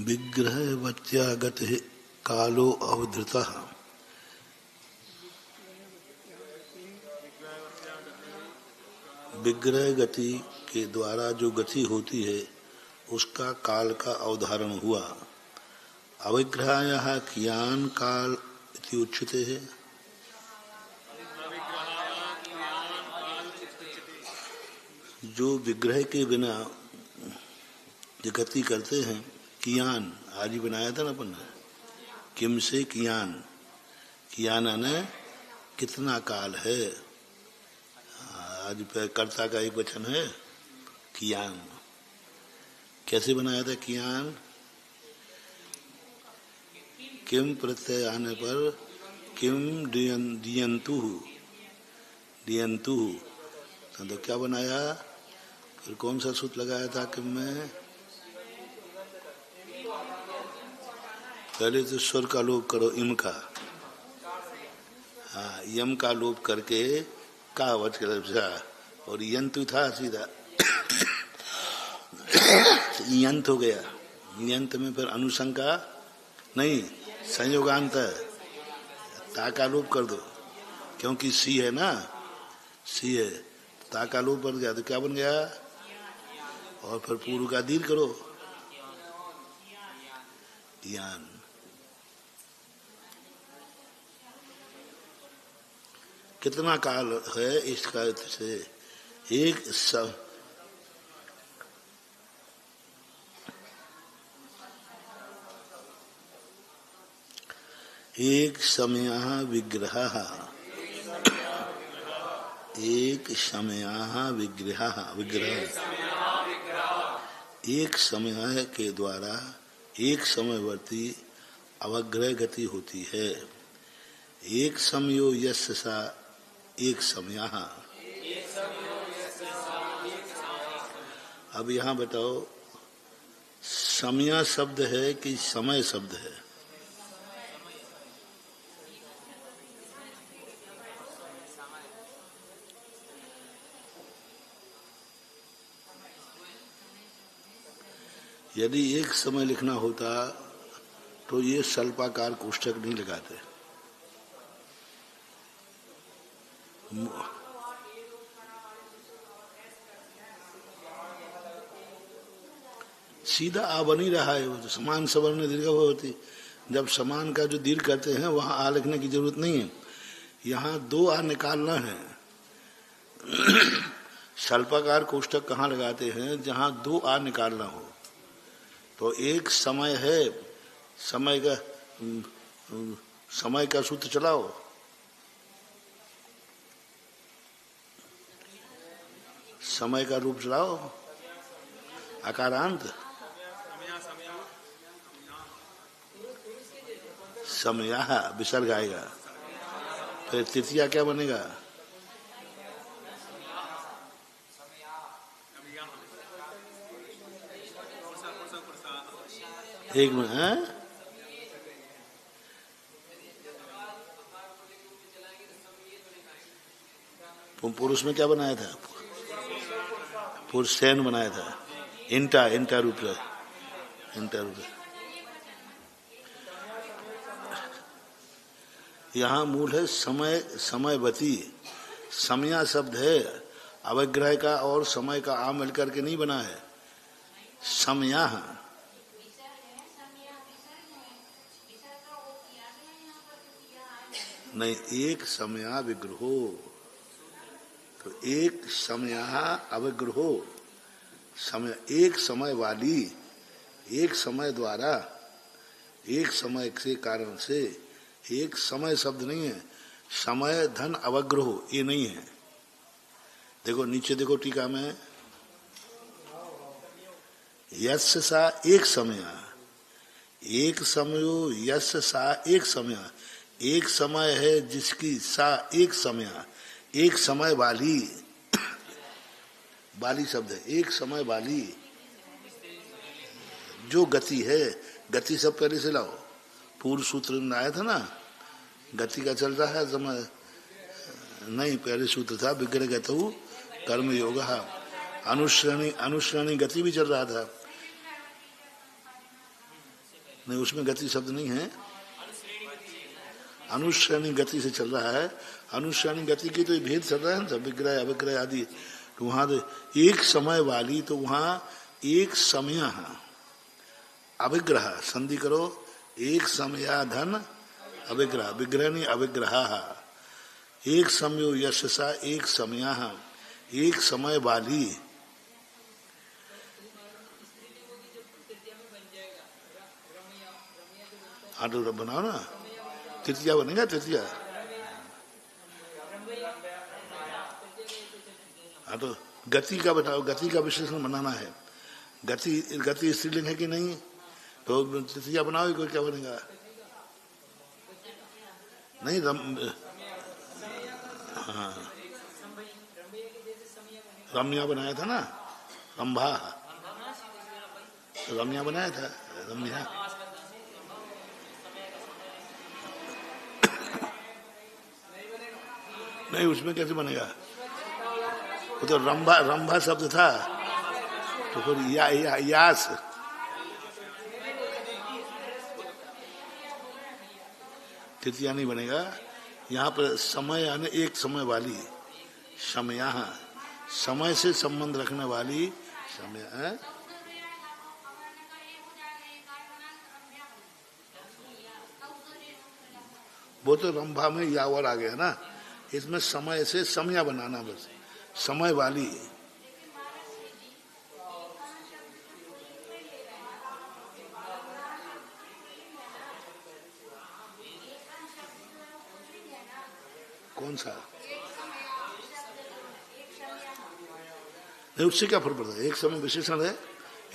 विग्रहवत्यागत कालो अवधृतः। विग्रह गति के द्वारा जो गति होती है उसका काल का अवधारण हुआ। अविग्रहायः कियान काल इति उच्यते है। जो विग्रह के बिना जो गति करते हैं, कियान आज ही बनाया था ना अपन ने, किम से कियान, कियान ने कितना काल है। आज कर्ता का एक वचन है कियान। कैसे बनाया था कियान? किम प्रत्यय आने पर किम दियंतु, दियंतु तो क्या बनाया? फिर कौन सा सूत्र लगाया था किम में? पहले तो स्वर का लोप करो, इम का, हाँ यम का लोप करके का वच कर, और यंतु था सीधा यंत हो गया। यंत में फिर अनुशंका नहीं, संयोगांत ता का लोप कर दो, क्योंकि सी है ना, सी है, ता का लोप बन गया तो क्या बन गया? और फिर पूर्व का दीर्घ करो, यान। कितना काल है इसका से एक समय विग्रह, एक समय विग्रह, एक समय के द्वारा एक समयवर्ती अवग्रह गति होती है। एक समयो यस्य सा एक समय। अब यहाँ बताओ, समय शब्द है कि समय शब्द है? यदि एक समय लिखना होता तो ये स्वल्पाकार कोष्ठक नहीं लगाते। सीधा आ बन ही रहा है वो तो, समान सवर्ण दीर्घ होती। जब समान का जो दीर्घ करते हैं वहां आ लिखने की जरूरत नहीं है, यहाँ दो आ निकालना है। स्वल्पाकार कोष्ठक कहाँ लगाते हैं? जहाँ दो आ निकालना हो। तो एक समय है, समय का सूत्र चलाओ, समय का रूप चलाओ, आकारांत समय विसर्ग आएगा। फिर तृतीया क्या बनेगा? एक मिनट है, पुरुष में क्या बनाया था? पुरुष सैन बनाया था, इंटा, इंटा रूप है, इंटा रूप है। यहाँ मूल है समय, समयवती। समया शब्द है अवग्रह का और समय का आ मिलकर के नहीं बना है। समया नहीं, एक समया विग्रहो, तो एक समया अविग्रहो, समय, एक समय वाली, एक समय द्वारा, एक समय के कारण से, एक समय शब्द नहीं है। समय धन अवग्रह ये नहीं है। देखो नीचे देखो टीका में, यस्य सा एक समय, एक समयो यस्य सा एक समय, एक समय है जिसकी सा एक समय, एक समय वाली, वाली शब्द है, एक समय वाली जो गति है। गति सब पहले से लाओ, पूर्व सूत्र में आया था ना, गति का चल रहा है समय नहीं, पहले सूत्र था विग्रह गतौ कर्म योग, अनुश्रेणी, अनुश्रेणी गति भी चल रहा था। नहीं उसमें गति शब्द नहीं है, अनुश्रेणी गति से चल रहा है। अनुश्रेणी गति की तो भेद चल रहा है ना, विग्रह अविग्रह आदि। तो वहां एक समय वाली, तो वहां एक समय अविग्रह, संधि करो, एक समय धन अविग्रह, विग्रह नहीं अविग्रह, एक समयो यशसा एक समय, एक समय वाली। हाँ तो बनाओ ना, तृतीया बनेगा, तृतीया। हाँ तो गति का बताओ, गति का विशेषण बनाना है। गति, गति स्त्रीलिंग है कि नहीं, तो तृतीया बनाओ, कोई क्या बनेगा? नहीं हाँ रम्या बनाया था ना, रंभा, रम्या बनाया था, रम्या। नहीं उसमें कैसे बनेगा, वो तो रंभा, रंभा शब्द था, तो फिर यास, तृतीया नहीं बनेगा। यहाँ पर समय यानी एक समय वाली, समय, समय से संबंध रखने वाली समय है। वो तो रंभा में यावर आ गया ना, इसमें समय से समय बनाना, बस समय वाली। कौन सा? नहीं उससे क्या फर्क पड़ता है, एक समय विशेषण है,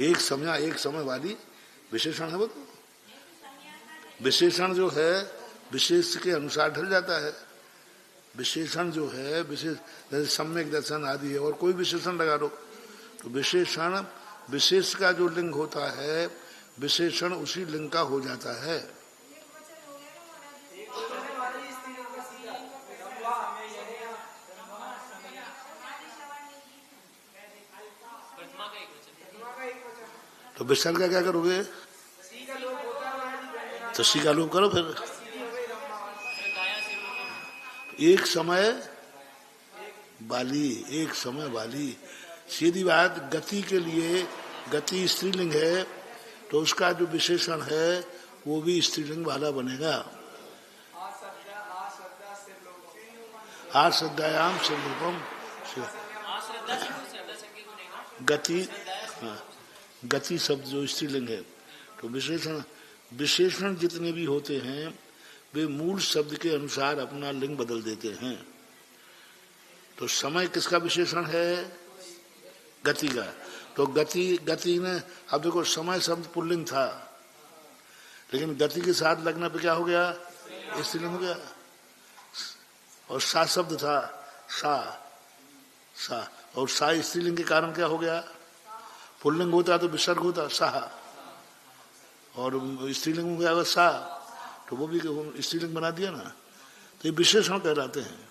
एक समय, एक समय वाली विशेषण है। वो तो विशेषण जो है विशेष के अनुसार ढल जाता है। विशेषण जो है विशेष, जैसे सम्यक दर्शन आदि है, और कोई विशेषण लगा दो, तो विशेषण, विशेष का जो लिंग होता है विशेषण उसी लिंग का हो जाता है। तो विसर्ग का क्या करोगे, तो सी का लोप करो। फिर एक समय वाली, एक समय वाली, सीधी बात। गति के लिए, गति स्त्रीलिंग है तो उसका जो विशेषण है वो भी स्त्रीलिंग वाला बनेगा। आश्रद्धायाम सिर्रूपम, गति, हाँ, गति शब्द जो स्त्रीलिंग है, तो विशेषण, विशेषण जितने भी होते हैं वे मूल शब्द के अनुसार अपना लिंग बदल देते हैं। तो समय किसका विशेषण है, गति का। तो गति, गति ने, अब देखो समय शब्द पुल्लिंग था, लेकिन गति के साथ लगने पे क्या हो गया, स्त्रीलिंग हो गया। और सा शब्द था, सा, सा, और सा स्त्रीलिंग के कारण क्या हो गया, पुल्लिंग होता तो विसर्ग होता सा, और स्त्रीलिंग हो गया सा, तो वो भी स्त्रीलिंग बना दिया ना। तो ये विशेषण कहलाते हैं।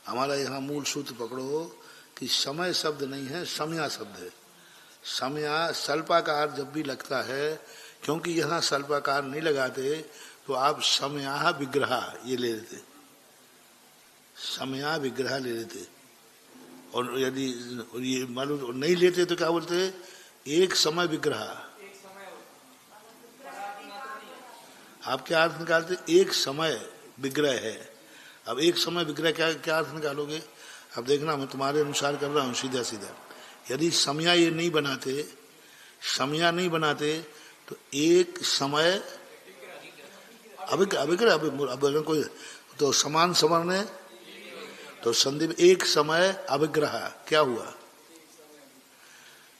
हमारा यहाँ मूल सूत्र पकड़ो कि समय शब्द नहीं है, समया शब्द है। समया सल्पाकार जब भी लगता है, क्योंकि यहाँ सल्पाकार नहीं लगाते तो आप समया विग्रह ये ले लेते, समया विग्रह ले लेते। और यदि ये मालूम नहीं लेते तो क्या बोलते, एक समय विग्रह। आप क्या अर्थ निकालते, एक समय विग्रह है। अब एक समय विग्रह क्या क्या अर्थ निकालोगे, अब देखना मैं तुम्हारे अनुसार कर रहा हूँ सीधा सीधा। यदि समया ये नहीं बनाते, समया नहीं बनाते तो एक समय अभिग्रह अभिग्रह अब कोई तो समान समरने तो संधि में एक समय अभिग्रह क्या हुआ?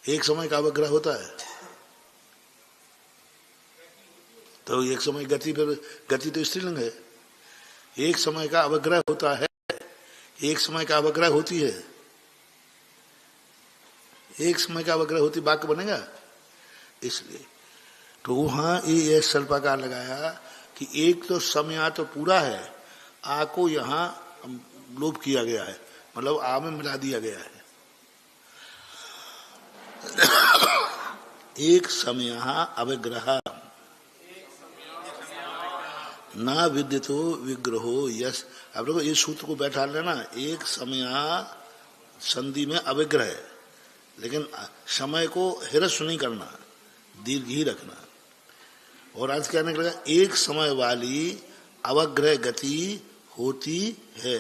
एक समय का अभिग्रह होता है तो एक समय गति पर, गति तो स्त्रीलिंग है। एक समय का अवग्रह होता है, एक समय का अवग्रह होती है, एक समय का अवग्रह होती, वाक्य बनेगा। इसलिए तो वहां ये सर्पाकार लगाया कि एक तो समय तो पूरा है, आ को यहाँ लोप किया गया है, मतलब आ में मिला दिया गया है। एक समय अवग्रह ना विद्यतो विग्रहो यस। अब देखो ये सूत्र को बैठा लेना, एक समय संधि में अविग्रह है, लेकिन समय को हिरस्व नहीं करना, दीर्घ ही रखना। और आज क्या निकलेगा? एक समय वाली अवग्रह गति होती है।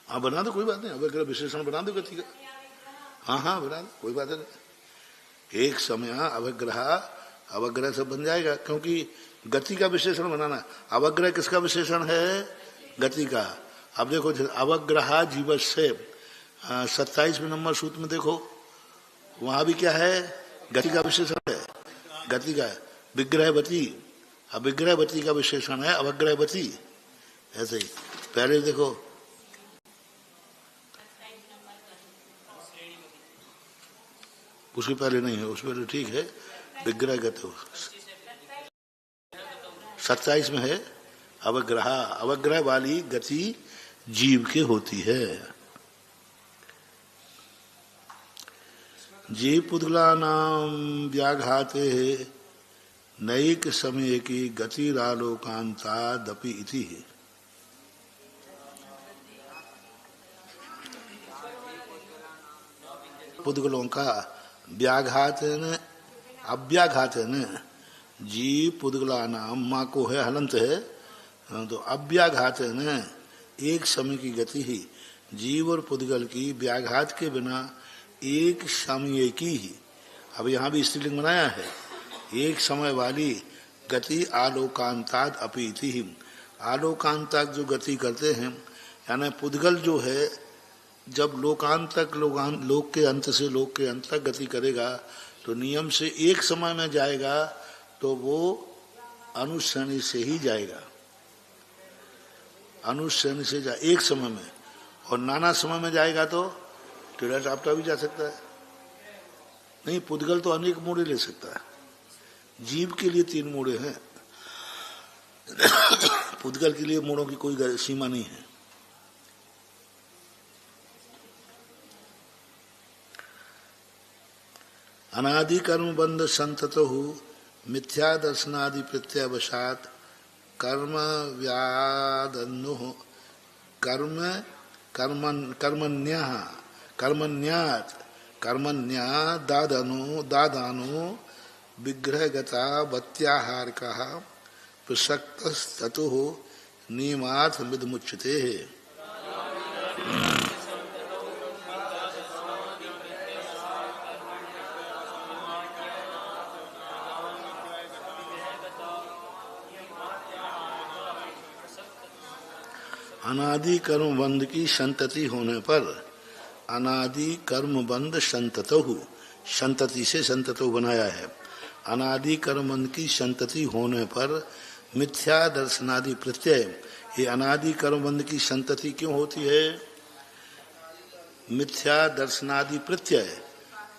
हाँ बना दो, कोई बात नहीं, अवग्रह विशेषण बना दो गति का। हाँ हाँ बना दो, कोई बात नहीं। एक समय अवग्रह, अवग्रह सब बन जाएगा, क्योंकि गति का विशेषण बनाना। अवग्रह किसका विशेषण है? गति का। अब देखो अवग्रह जीवस से 27वें नंबर सूत्र में देखो, वहां भी क्या है? गति का विशेषण है, गति का विग्रहवती। अब विग्रहवती का विशेषण है अवग्रहवती। ऐसे ही पहले देखो, उसके पहले नहीं है, उसमें तो ठीक है, विग्रहगत हो 27 में है। अवग्रह, अवग्रह वाली गति जीव के होती है। जीव पुद्गला नाम व्याघाते नैक समय की गतिरालोकांता दपि इति। पुद्गलों का व्याघात न अव्याघात न, जीव पुद्गला नाम, माँ को है हलंत है, तो अव्याघात न एक समय की गति ही, जीव और पुद्गल की व्याघात के बिना एक समय की ही। अब यहाँ भी स्त्रीलिंग बनाया है, एक समय वाली गति आलोकांताद अपीति ही। आलोकांतक जो गति करते हैं, यानी पुद्गल जो है जब लोकांत तक लोक के अंत से लोक के अंत तक गति करेगा तो नियम से एक समय में जाएगा तो वो अनुश्रेणी से ही जाएगा, अनुश्रेणी से एक समय में। और नाना समय में जाएगा तो टेढ़ा टापटा भी जा सकता है। नहीं, पुद्गल तो अनेक मोड़े ले सकता है, जीव के लिए 3 मोड़े हैं, पुद्गल के लिए मोड़ों की कोई सीमा नहीं है। अनादि कर्म बंध संततो मिथ्या दर्शनादि प्रत्यवशात कर्म व्यादनु कर्म कर्मण्या कर्मण्यात कर्मण्या दादानु विग्रहगता वत्याहार का प्रसक्तस्ततु नियमात् विदमुच्यते। अनादि कर्म बंध की संतति होने पर, अनादि कर्म बंध संततहु, संतति से संततो बनाया है। अनादि कर्म बंध की संतति होने पर मिथ्या दर्शनादि प्रत्यय, ये अनादि कर्म बंध की संतति क्यों होती है? मिथ्या दर्शनादि प्रत्यय,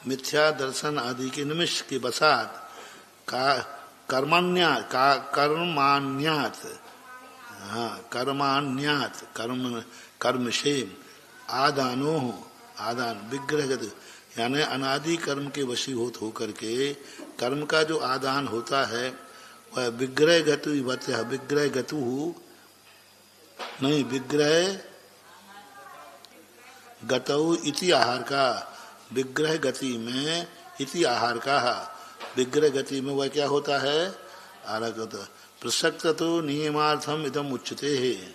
मिथ्या दर्शन आदि के निमित्त के बसात का कर्मान्यात का कर्मान्यात, हाँ कर्मान्यात कर्म, कर्म से आदानो, आदान विग्रहगत, यानी अनादि कर्म के वशीभूत होकर के कर्म का जो आदान होता है वह विग्रहगतु, विग्रहगतु नहीं, गतौ इति आहार का, विग्रह गति में इति आहार का, विग्रह गति में वह क्या होता है, आहारक होता है। प्रसक्त तो नियमार्थम इदम उच्यते है।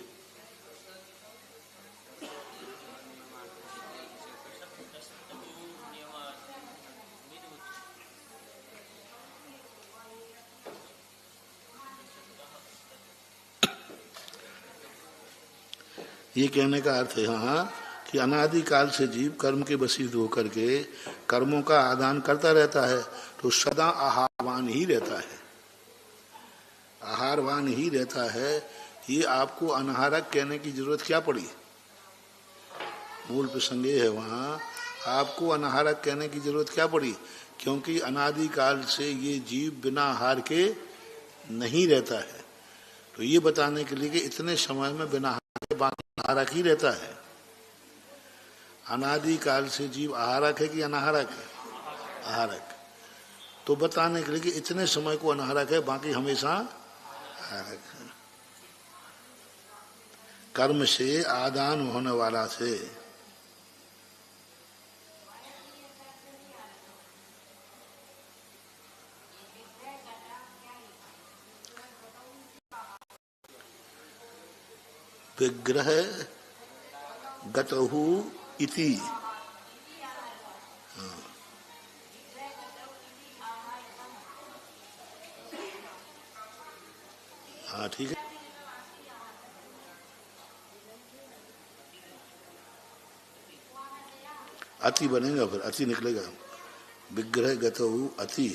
ये कहने का अर्थ है यहाँ कि अनादिकाल से जीव कर्म के वशीभूत होकर के कर्मों का आदान करता रहता है, तो सदा आहारवान ही रहता है, आहारवान ही रहता है। ये आपको अनाहारक कहने की जरूरत क्या पड़ी, मूल प्रसंग है वहाँ, आपको अनाहारक कहने की जरूरत क्या पड़ी, क्योंकि अनादिकाल से ये जीव बिना आहार के नहीं रहता है। तो ये बताने के लिए कि इतने समय में बिना आहार के बाकी आहारक ही रहता है। अनादिकाल से जीव आहारक है कि अनाहारक है, आहारक। तो बताने के लिए कि इतने समय को अनाहारक है, बाकी हमेशा आहारक है। कर्म से आदान होने वाला से विग्रह गतहु इति, हाँ ठीक है, अति बनेगा, फिर अति निकलेगा। विग्रह गतहु अति,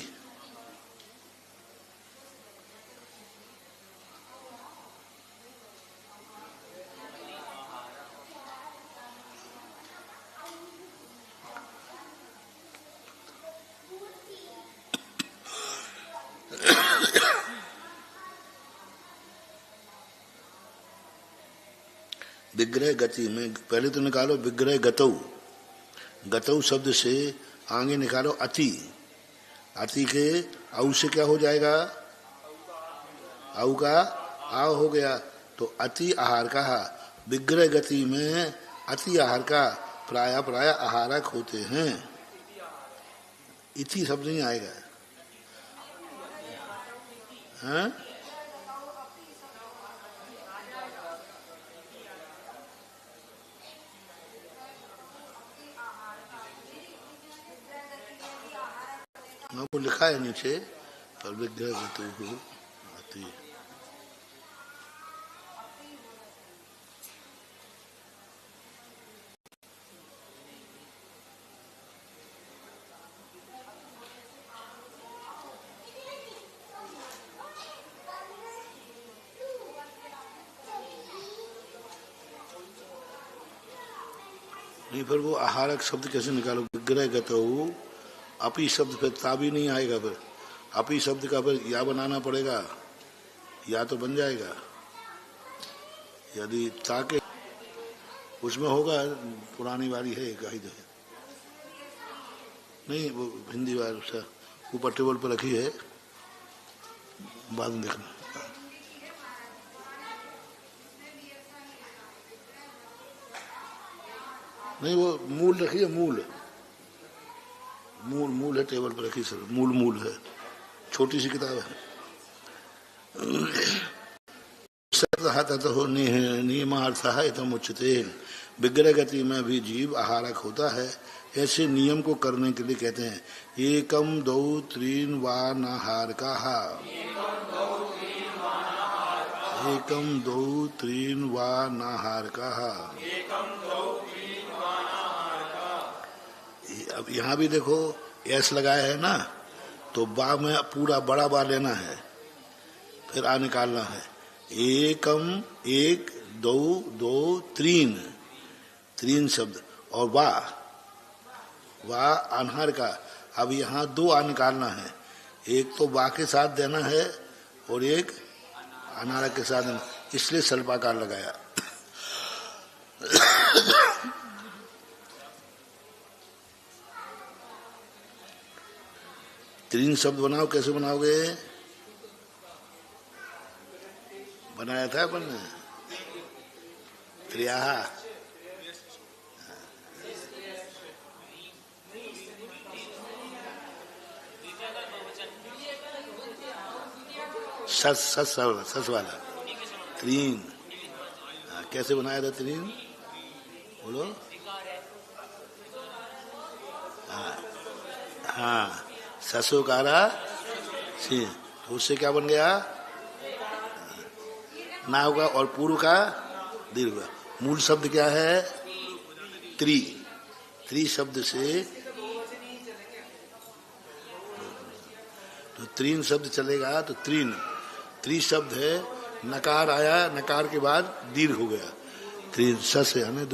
विग्रह गति में पहले तो निकालो विग्रह गतौ, गतौ शब्द से आगे निकालो अति, अति के औ से क्या हो जाएगा, औ का आव हो गया, तो अति आहार का। विग्रह गति में अति आहार का प्राय प्राय आहारक होते हैं, इति शब्द नहीं आएगा, हाँ? वो लिखा है नीचे, और विग्रह गतौ अति। नहीं, फिर वो आहारक शब्द कैसे निकालो, विग्रह गतौ, अपी शब्द फिर ता भी नहीं आएगा, फिर अपी शब्द का फिर या बनाना पड़ेगा, या तो बन जाएगा, यदि ताके उसमें होगा, पुरानी वाली है कहीं है, नहीं वो हिंदी वाली ऊपर टेबल पर रखी है, बाद में देखना। नहीं वो मूल रखी है, मूल मूल मूल है, टेबल पर रखी सर, मूल मूल है, छोटी सी किताब है। नियमार्थ इतम उच्यते, विग्रह गति में भी जीव आहारक होता है, ऐसे नियम को करने के लिए कहते हैं एकम दो त्रीन वा नाहार का, एकम दो त्रीन वा नाहार का। अब यहाँ भी देखो एस लगाया है ना, तो बा में पूरा बड़ा बा लेना है, फिर आ निकालना है, एकम एक दो दो तीन, तीन शब्द, और वाह अनहर का। अब यहाँ दो आ निकालना है, एक तो बा के साथ देना है और एक अनारक के साथ देना, इसलिए सल्पाकार लगाया। तीन शब्द बनाओ, कैसे बनाओगे, बनाया था अपन ने त्रियाहा, सस सस वाला, सस वाला त्रीन। कैसे बनाया था त्रीन, बोलो। हाँ, ससुकारा सी, तो उससे क्या बन गया, ना होगा, और पूर्व का दीर्घ होगा। मूल शब्द क्या है, त्रि। त्रि शब्द से तो त्रीन शब्द चलेगा, तो त्रीन त्रि शब्द है, नकार आया, नकार के बाद दीर्घ हो गया, त्रीन सस है।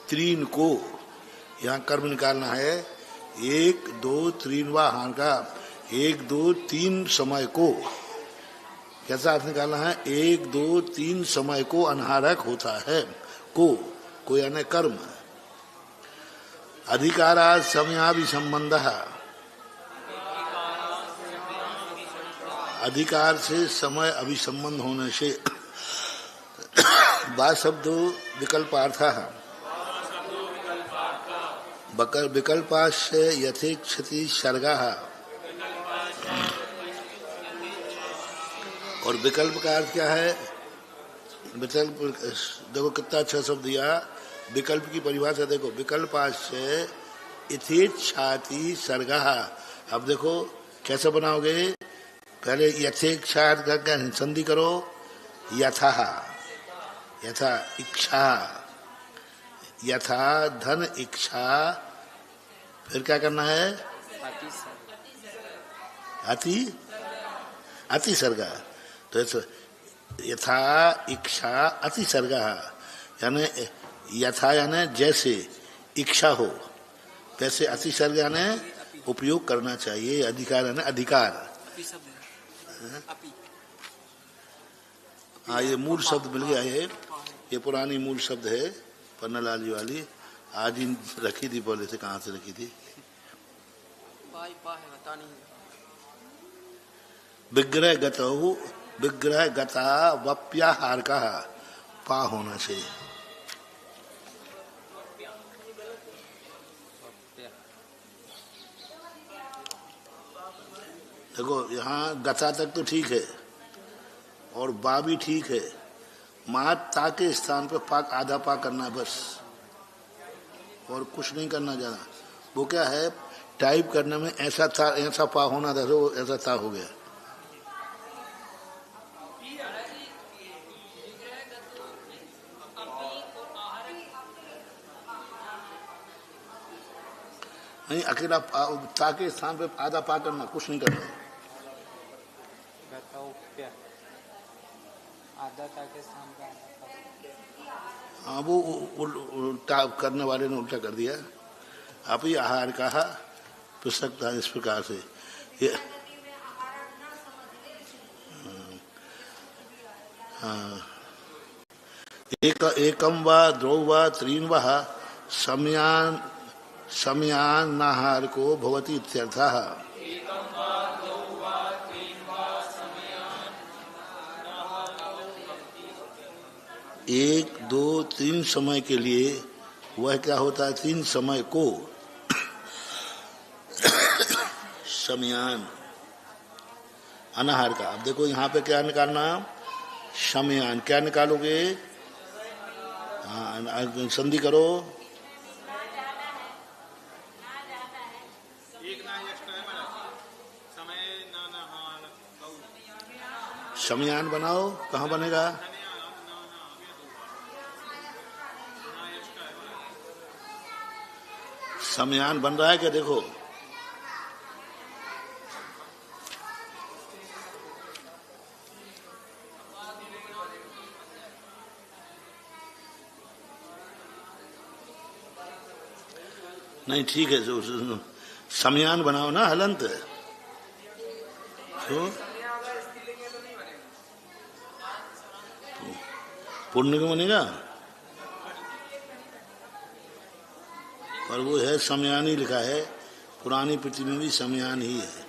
त्रीन को यहाँ कर्म निकालना है, एक दो त्रीनवा हान का, एक दो तीन समय को कैसा अर्थ निकालना है, एक दो तीन समय को अनहारक होता है, को यानी कर्म। अधिकारा समयाभि संबंध, अधिकार से समय अभिसंबंध होने से बा शब्दो विकल्पार्थ, विकल्पाश्च यथेक्षति सर्गा, और विकल्प का अर्थ क्या है, विकल्प देखो कितना अच्छा शब्द दिया, विकल्प की परिभाषा देखो, विकल्पाश्च यथेक्षति सर्गा। अब देखो कैसे बनाओगे, पहले यथेक्षा का संधि करो, यथा, यथा इच्छा, यथा धन इच्छा, फिर क्या करना है, अति, अति सर्गा। तो यथा इच्छा अति सर्गा, यानी यथा यानी जैसे इच्छा हो वैसे, अति सर्ग यानी उपयोग करना चाहिए, अधिकार यानी अधिकार। हाँ, ये मूल शब्द मिल गया है, ये पुरानी मूल शब्द है, पन्नालाल वाली, आज ही रखी थी, पहले से कहाँ से रखी थी। विग्रह गतौ, विग्रह गता वप्याहार का पा होना चाहिए। देखो यहाँ गता तक तो ठीक है, और बा भी ठीक है, मात ता के स्थान पे पाक आधा पा करना है बस, और कुछ नहीं करना ज्यादा। वो क्या है, टाइप करने में ऐसा था, ऐसा पा होना था, तो ऐसा था हो गया। नहीं, अकेला ता के स्थान पे आधा पा करना, कुछ नहीं करना। हाँ, वो उल्टा करने वाले ने उल्टा कर दिया। आप ही आहार कहा तो सकता है इस प्रकार से ये। हाँ, एकम व द्रौ व त्रीन व समयान, समयान नाहार को भवति इत्यर्थः। एक दो तीन समय के लिए वह क्या होता है, तीन समय को समयान अनाहार का। अब देखो यहाँ पे क्या निकालना, समयान, क्या निकालोगे, हाँ संधि करो, समयान बनाओ, कहाँ बनेगा, समयान बन रहा है क्या, देखो नहीं, ठीक है, समयान बनाओ ना, हलंत तो पुण्य को बनेगा, पर वो है समयान ही लिखा है, पुरानी पृथ्वी में भी समयान ही है।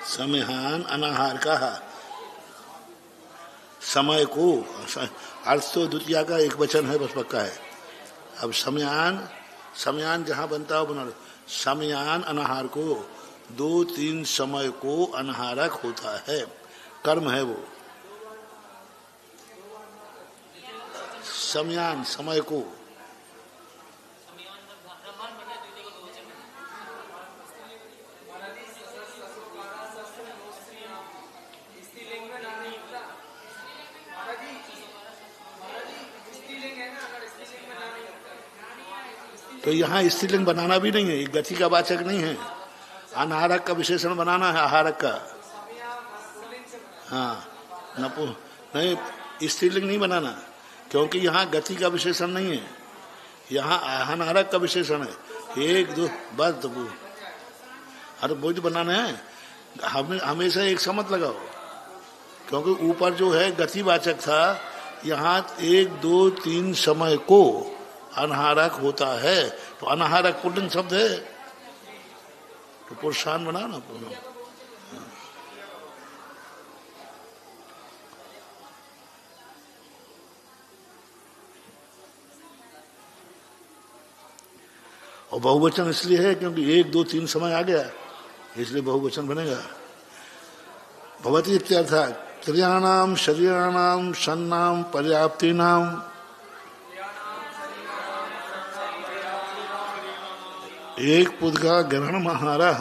समयान अनाहार का, समय को, अर्थ तो द्वितीया का एक वचन है बस, पक्का है। अब समयान, समयान जहाँ बनता हो बना लो, समयान अनाहार को 2-3 समय को अनाहारक होता है। कर्म है वो, समयान समय को। तो यहाँ स्त्रीलिंग बनाना भी नहीं है, ये गति का वाचक नहीं है। अनाहारक का विशेषण बनाना है, आहारक का। हाँ, नहीं, स्त्रीलिंग नहीं बनाना, क्योंकि यहाँ गति का विशेषण नहीं है, यहाँ अनाहारक का विशेषण है। 1 2 बस तो अरे बोझ बनाना है, हमेशा एक सा मत लगाओ, क्योंकि ऊपर जो है गतिवाचक था, यहाँ 1 2 3 समय को अनाहारक होता है। तो अनाहारक पुल्लिंग शब्द है, तो पुरुषान बना ना पूर्ण। और बहुवचन इसलिए है क्योंकि 1 2 3 समय आ गया, इसलिए बहुवचन बनेगा। भवती इत्यर्थ त्रियाणाम शरीराणाम सन्नाम पर्याप्तिनाम। एक पुद का ग्रहण महारा।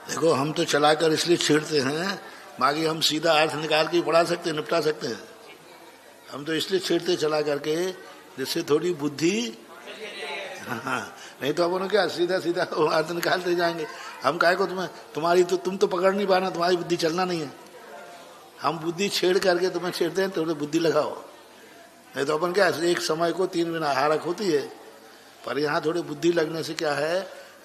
देखो हम तो चलाकर इसलिए छेड़ते हैं, बाकी हम सीधा अर्थ निकाल के पढ़ा सकते हैं, निपटा सकते हैं। हम तो इसलिए छेड़ते चला करके जिससे थोड़ी बुद्धि, हाँ, नहीं तो अपन क्या सीधा सीधा अर्थ निकालते जाएंगे। हम काहे को तुम्हारी तो तुम तो पकड़ नहीं पाना, तुम्हारी बुद्धि चलना नहीं है। हम बुद्धि छेड़ करके तुम्हें छेड़ते हैं, थोड़ी बुद्धि लगाओ। नहीं तो अपन क्या एक समय को 3 बिना आहारक होती है, पर यहाँ थोड़ी बुद्धि लगने से क्या है,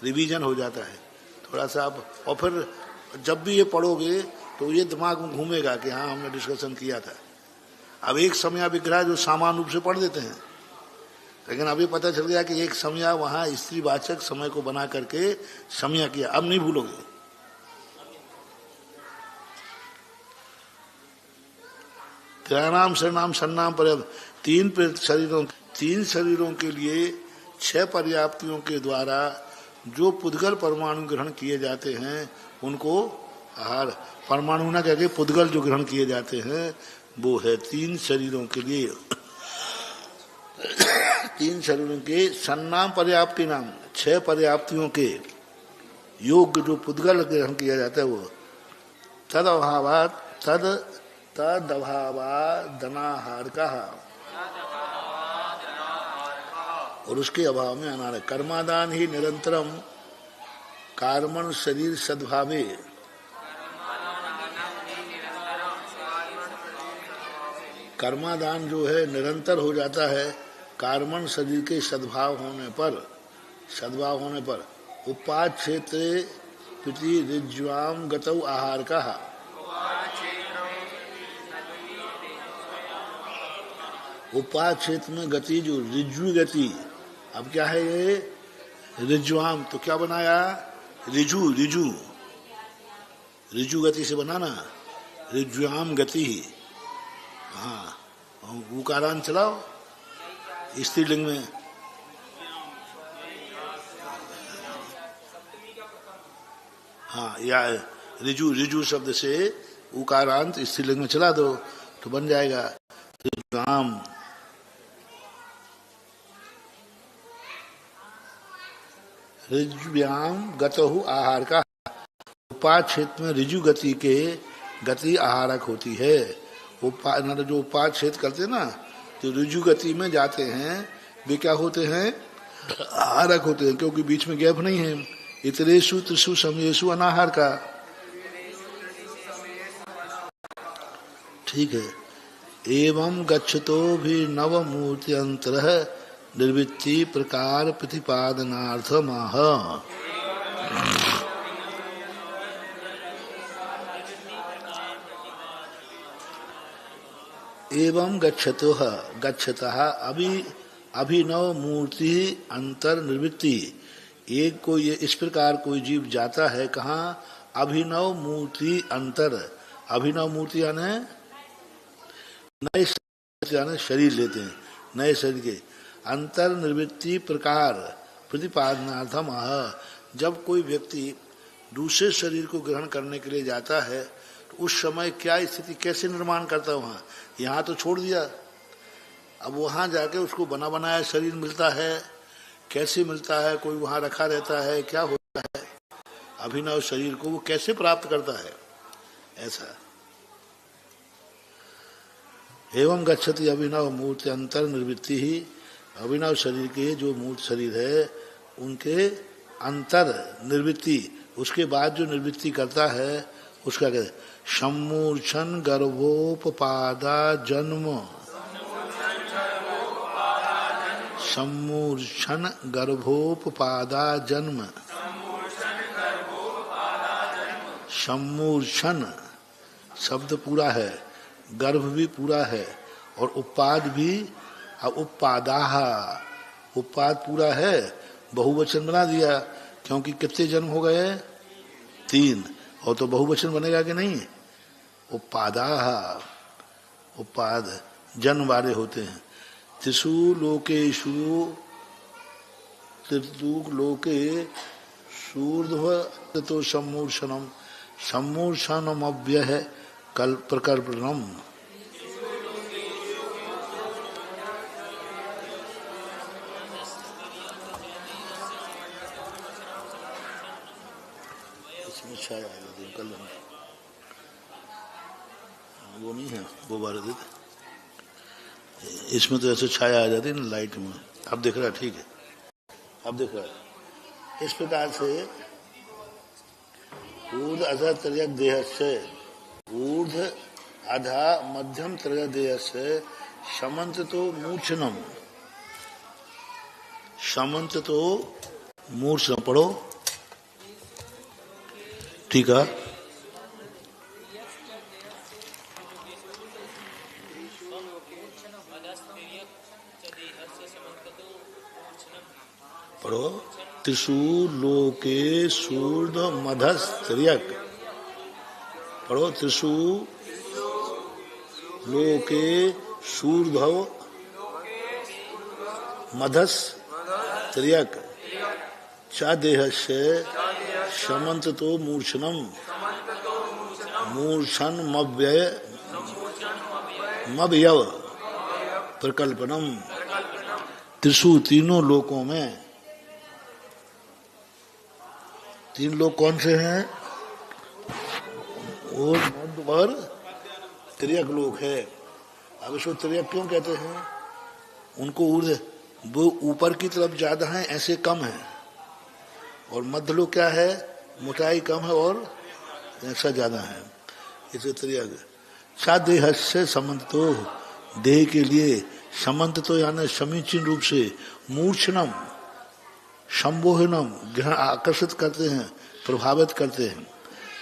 रिवीजन हो जाता है थोड़ा सा। अब और फिर जब भी ये पढ़ोगे तो ये दिमाग में घूमेगा कि हाँ हमने डिस्कशन किया था। अब एक समय विग्रह जो सामान्य रूप से पढ़ देते हैं, लेकिन अभी पता चल गया कि एक समय वहाँ स्त्रीवाचक समय को बना करके समय किया, अब नहीं भूलोगे। त्रयाणाम शरणाम सन्नाम पर्याप्त। 3 शरीरों के लिए 6 पर्याप्तियों के द्वारा जो पुद्गल परमाणु ग्रहण किए जाते हैं उनको आहार। परमाणु ना कहके पुद्गल जो ग्रहण किए जाते हैं वो है 3 शरीरों के लिए। 3 शरीरों के सन्नाम पर्याप्ति नाम, 6 पर्याप्तियों के योग्य जो पुद्गल ग्रहण किया जाता है वो तद अभावात धनाहार का, और उसके अभाव में अनाहार। कर्मादान ही निरंतरम कार्मण शरीर सद्भावे। कर्मादान जो है निरंतर हो जाता है कार्मण शरीर के सद्भाव होने पर। उपाद क्षेत्र प्रति ऋज्वाम गतौ आहार का। उपाद क्षेत्र में गति जो ऋज्वी गति, अब क्या है ये ऋज्वाम, तो क्या बनाया रिजु गति से बनाना, ऋज्वाम गति। हाँ, उकारान चलाओ स्त्रीलिंग में। हाँ, या रिजु शब्द से उकारांत स्त्रीलिंग में चला दो तो बन जाएगा ऋज्वाम। ऋज्व्याम गतहु आहार का। उपाद क्षेत्र में ऋजु गति के गति आहारक होती है। जो उपाद क्षेत्र करते हैं ना, तो ऋजु गति में जाते हैं, वे क्या होते हैं, आहारक होते हैं, क्योंकि बीच में गैप नहीं है। इतरेषु त्रिषु समयेषु अनाहार का। ठीक है। एवं गच्छतो भी नवमूर्ति अंतर निर्वृत्ति प्रकार प्रतिपादनार्थ माह। एवं गच्छतः अभिनव मूर्ति अंतर निर्वृत्ति। एक को ये इस प्रकार कोई जीव जाता है कहाँ, अभिनव मूर्ति अंतर। अभिनव मूर्ति यानी नए शरीर लेते हैं, नए शरीर के अंतर निर्वृत्ति प्रकार प्रतिपादनार्थम आह। जब कोई व्यक्ति दूसरे शरीर को ग्रहण करने के लिए जाता है तो उस समय क्या स्थिति कैसे निर्माण करता है वहां? यहाँ तो छोड़ दिया, अब वहां जाके उसको बना बनाया शरीर मिलता है, कैसे मिलता है? कोई वहां रखा रहता है, क्या होता है? अभिनव शरीर को वो कैसे प्राप्त करता है? ऐसा एवं गच्छति अभिनव मूर्ति अंतर निर्वृत्ति ही। अभिनव शरीर के जो मूर्त शरीर है उनके अंतर निर्वृत्ति, उसके बाद जो निर्वृत्ति करता है उसका कहते सम्मूर्छन गर्भोपपादा जन्म। सम्मूर्छन गर्भोपपादा जन्म। सम्मूर्छन शब्द पूरा है, गर्भ भी पूरा है और उपाद भी, उपादाह उपाद पूरा है, बहुवचन बना दिया क्योंकि कितने जन्म हो गए? 3, और तो बहुवचन बनेगा कि नहीं? उपादाह, उपाद जन्म वाले होते हैं। तिसु लोकेशु त्रिदुग लोके सूर्ध्व तो सम्मूर्छनम। सम्मूर्छनम अव्यय कल प्रकल्पनम। इसमें छाया कल वो नहीं है, वो बार इसमें तो ऐसे छाया आ जाती है ना लाइट में। अब दिख रहा है? ठीक है, अब दिख रहा है। इस प्रकार से ऊर्ध अधा त्रयक देह से, ऊर्ध आधा मध्यम त्रय देह से समंत तो मूर्छनम। समंत तो मूर्छन पढ़ो, ठीक है? पढ़ो त्रिषु लोके सूर्ध मधस्त्रियक। पढ़ो त्रिषु लोके सूर्धव मधस त्रियक च देह से समंत तो मूर्छनम। मूर्छन मव्यय मव्यव प्रकल्पनम। त्रिषु तीनों लोकों में, 3 लोग कौन से हैं? और मध्य और त्रियक लोक है। अब इसको त्रियक क्यों कहते हैं? उनको ऊर्ध्व वो ऊपर की तरफ ज्यादा है, ऐसे कम है, और मध्य लोक क्या है? मोटाई कम है और ऐसा ज्यादा है, इसे त्रियक। सा देह से संबंध तो, देह के लिए संबंध तो यानी समीचीन रूप से मूर्छनम संबोहनम ग्रहण आकर्षित करते हैं, प्रभावित करते हैं।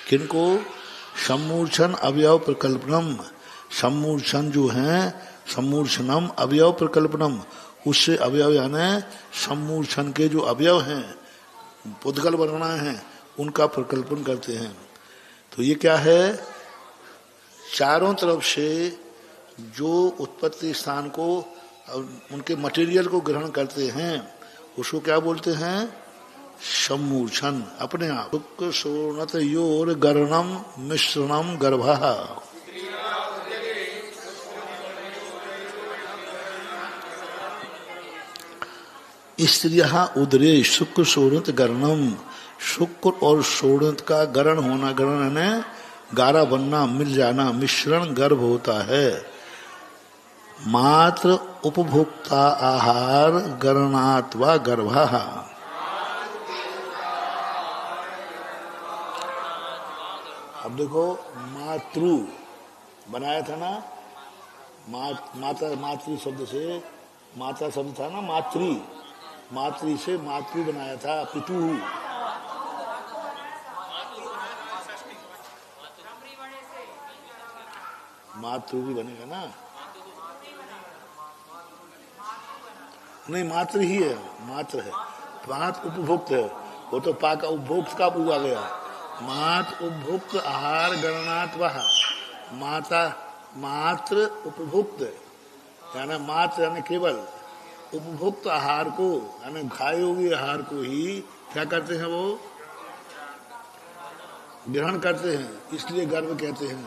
किनको? सम्मूर्छन अवयव प्रकल्पनम। सम्मूर्छन जो है, सम्मूर्छनम अवयव प्रकल्पनम, उससे अवयव यानी सम्मूर्छन के जो अवयव हैं, पुद्गल वर्णा हैं, उनका प्रकल्पन करते हैं। तो ये क्या है? चारों तरफ से जो उत्पत्ति स्थान को, उनके मटेरियल को ग्रहण करते हैं, उसको क्या बोलते हैं? सम्मूर्छन। अपने आप शुक्र शोणत योर गर्णम मिश्रणम गर्भा। स्त्रियः उदरे शुक्र शोणत गर्णम। शुक्र और शोणत का गरण होना, गरण है गारा बनना, मिल जाना, मिश्रण गर्भ होता है। मात्र उपभोक्ता आहार गरणात्वा गर्भा। अब देखो मातृ बनाया था ना, माता, मातृ शब्द से, माता शब्द था ना, मातृ, मातृ से मातृ बनाया था, पितु। मातृ भी बनेगा ना? नहीं, मात्र ही है, मात्र है। मात उपभोक्त है, वो तो पाक उपभोक्त का पूरा गया। मात उपभोक्त आहार गणनात् वह। माता मात्र उपभोक्त यानी मात्र यानी केवल, उपभोक्त आहार को यानी खाए हुए आहार को ही क्या करते हैं, वो ग्रहण करते हैं, इसलिए गर्भ कहते हैं।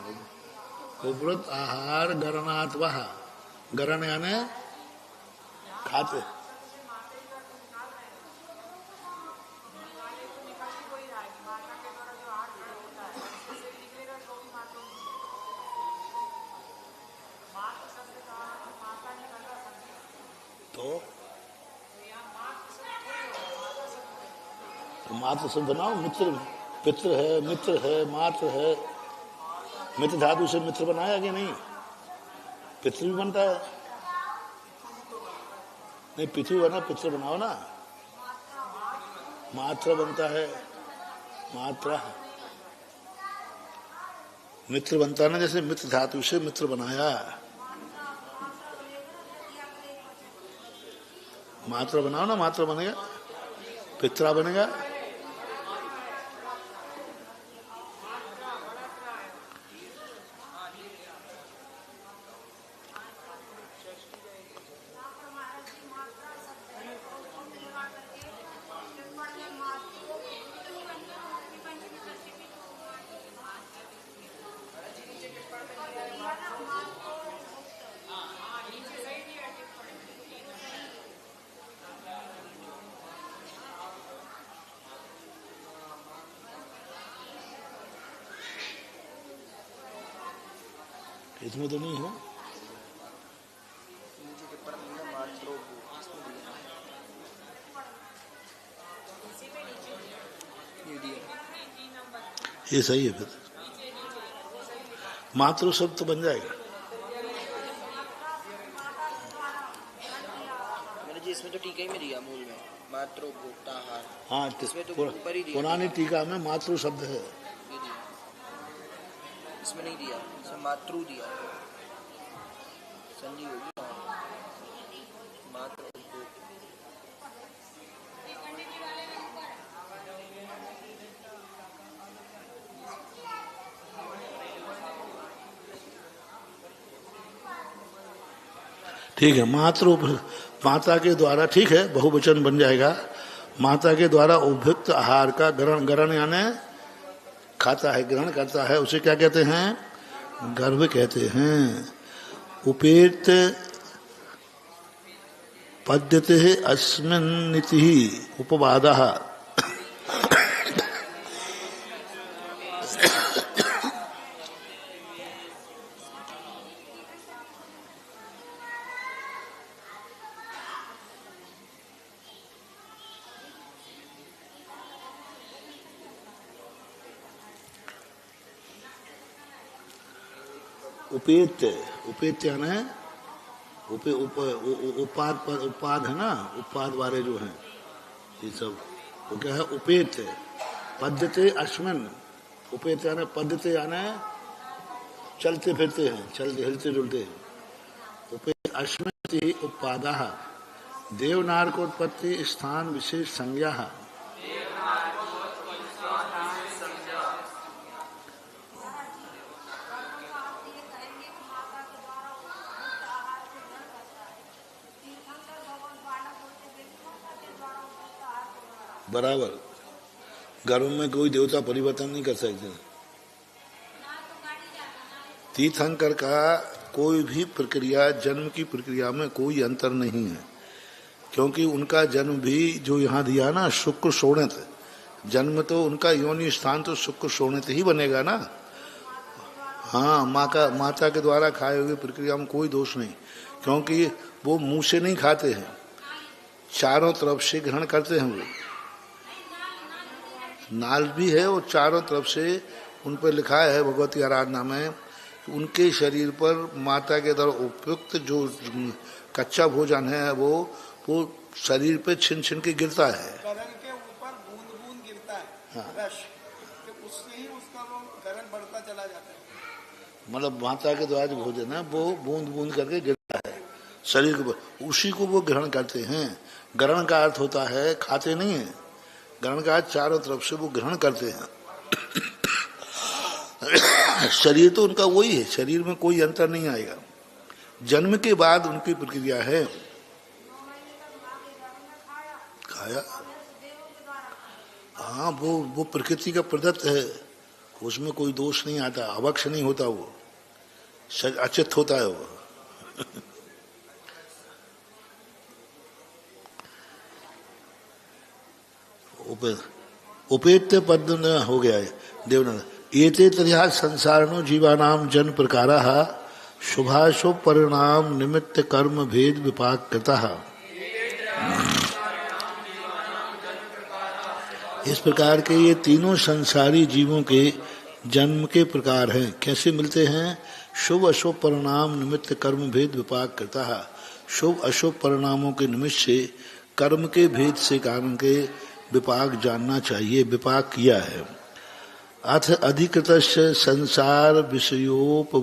उपभोक्त आहार गरणात्वा, गरण यानी खाते। तो मात्र से बनाओ, मित्र पितृ है, मित्र है, मात्र है। मित्र धातु से मित्र बनाया कि नहीं? पितृ भी बनता है। नहीं, पितृ बना, पितृ बनाओ ना। मात्र बनता है, मात्रा मित्र बनता है ना, जैसे मित्र धातु से मित्र बनाया। मात्रा बनाओ ना, मात्रा बनेगा, पित्रा बनेगा। इसमें तो नहीं है। ये सही है फिर, मातृ शब्द तो बन जाएगा। मैंने जी इसमें तो टीका ही में दिया मूल में मातृभोक्ताहार। हाँ, पुरानी टीका में मातृ शब्द है, इसमें नहीं दिया, इसमें मातृ दिया। संजी होगी मातृ। ठीक है। माता के द्वारा, ठीक है, बहुवचन बन जाएगा। माता के द्वारा उपभुक्त आहार का ग्रहण, ग्रहण यानी खाता है, ग्रहण करता है, उसे क्या कहते हैं? गर्भ कहते हैं। उपेत पद्यते अस्मिन्निति उपवादः। उपेत, उपेत यानी उपाद है ना, उपाद वाले जो हैं ये सब, वो क्या है? उपेत। पद्यते अश्विन, उपेत यानी पद्यते यानी चलते फिरते हैं, चलते हिलते जुलते हैं। उपेत अश्विन उपादा देवनार्कोत्पत्ति स्थान विशेष संज्ञा। बराबर, गर्भ में कोई देवता परिवर्तन नहीं कर सकते। तीर्थंकर का कोई भी प्रक्रिया, जन्म की प्रक्रिया में कोई अंतर नहीं है, क्योंकि उनका जन्म भी जो यहाँ दिया ना, शुक्र शोणित जन्म, तो उनका योनि स्थान तो शुक्र शोणित ही बनेगा ना। हाँ, माता के द्वारा खाए हुए प्रक्रिया में कोई दोष नहीं, क्योंकि वो मुंह से नहीं खाते हैं, चारों तरफ से ग्रहण करते हैं। वो नाल भी है और चारों तरफ से उन पर लिखा है भगवती आराधना में, उनके शरीर पर माता के द्वारा उपयुक्त जो कच्चा भोजन है वो शरीर पे छिन छिन के गिरता है। गरन के ऊपर बूंद बूंद गिरता है। हाँ। रस, तो उससे ही उसका वो गरन बढ़ता चला जाता है। मतलब माता के द्वारा जो भोजन है वो बूंद बूंद करके गिरता है शरीर के ऊपर, उसी को वो ग्रहण करते हैं। ग्रहण का अर्थ होता है खाते नहीं है, ग्रहण का अर्थ चारों तरफ से वो ग्रहण करते हैं। शरीर तो उनका वही है, शरीर में कोई अंतर नहीं आएगा। जन्म के बाद उनकी प्रक्रिया है। खाया। हाँ, वो प्रकृति का प्रदत्त है, उसमें कोई दोष नहीं आता, अवक्ष नहीं होता, वो अचित होता है वो। उपेत्य पद न हो गया है देवनाथ। एते तर्हा संसारणो जीवानाम जन प्रकारा शुभाशुभ परिणाम निमित्त कर्म भेद विपाक कृता। इस प्रकार के ये तीनों संसारी जीवों के जन्म के प्रकार हैं। कैसे मिलते हैं? शुभ अशुभ परिणाम निमित्त कर्म भेद विपाक करता है। शुभ अशुभ परिणामों के निमित्त से कर्म के भेद से कारण के विपाक जानना चाहिए, विपाक किया है। अथ अधिकृत संसार विषयोपभोगोपलब्धे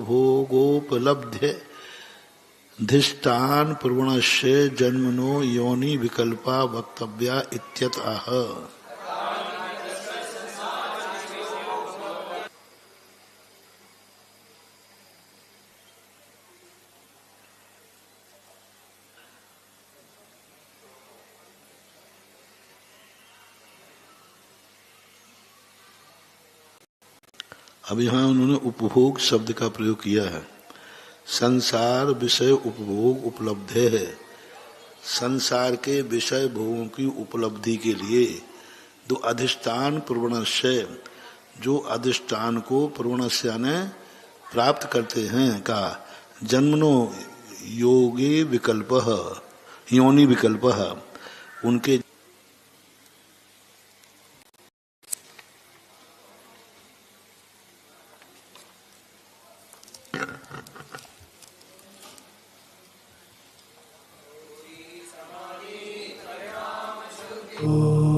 धिष्ठान प्रवणस्य जन्मनो योनि विकल्पा वक्तव्या इत्यतः। अब यहाँ उन्होंने उपभोग शब्द का प्रयोग किया है। संसार विषय उपभोग उपलब्ध है। संसार के विषय भोगों की उपलब्धि के लिए दो अधिष्ठान प्रवणस्य, जो अधिष्ठान को प्रवणस्य ने प्राप्त करते हैं, का जन्मनो योगे विकल्प योनि विकल्प, उनके Oh